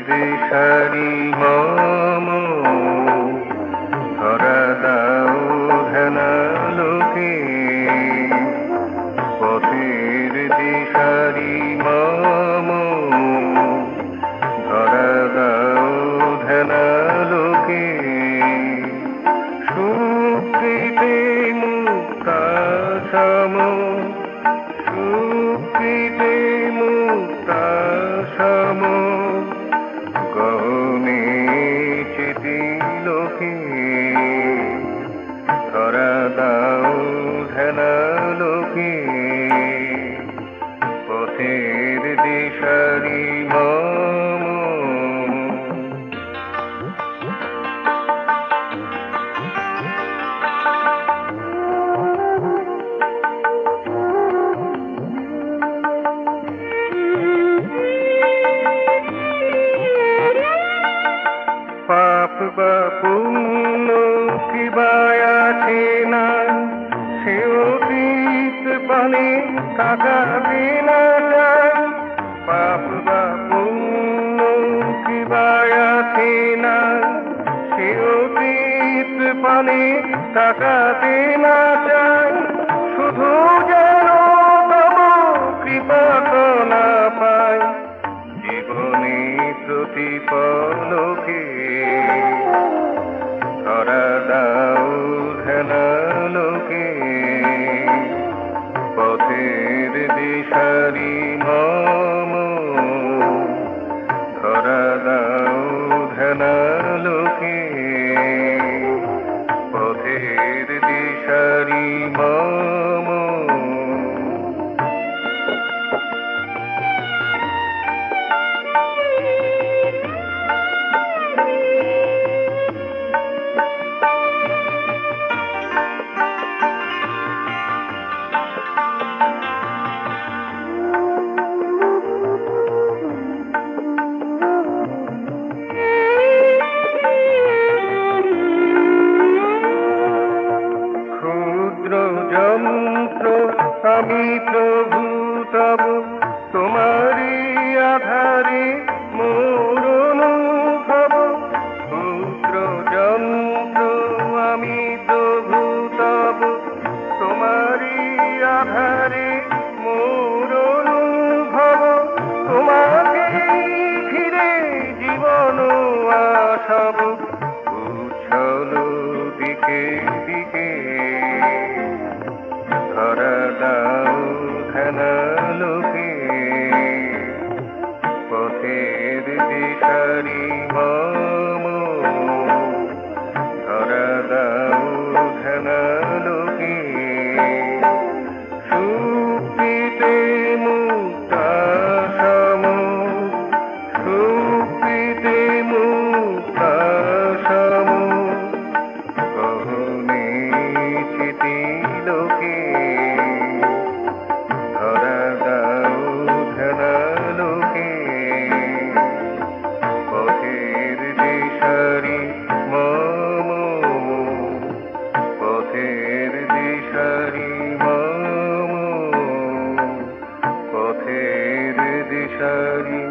দিশারি মম ধরা দাও ধ্যানালোকে পথের দিশারি মম ধরা দাও ধ্যানালোকে সুকৃতে মুক্তাসম সুকৃতে মুক্তাসম গহনে চিতি লোকে ধরা দাও ধ্যানালোকে পথের দিশারি মম পাপ বা পুণ্য কিবা আছে না সে অতীত পানে তাকাবে না যায় পাপ বা পুণ্য কিবা আছে না সে অতীত পানে তাকাতে না যায় শুধু যেন তব কৃপা না পায় জীবনে প্রতিপলকে ধরা দাও ধ্যানালোকে পথের দিশারি মম ধরা দাও ধ্যানালোকে পথের দিশারি মম যন্ত্র আমি প্রভু তব তোমারি আধারে মোর অনুভব ক্ষুদ্র যন্ত্র আমি প্রভু তব তোমারি আধারে মোর অনুভব তোমাকে ঘিরে জীবন আসব উচ্ছল দিকে দিকে ধরা দাও ধ্যানালোকে পথের দিশারি মম ধরা দাও ধ্যানালোকে সুকৃতে মুক্তাসম সুকৃতে মুক্তাসম গহনে চিতি লোকে ধরা দাও ধ্যানালোকে পথের দিশারি মম পথের দিশারি মম পথের দিশারি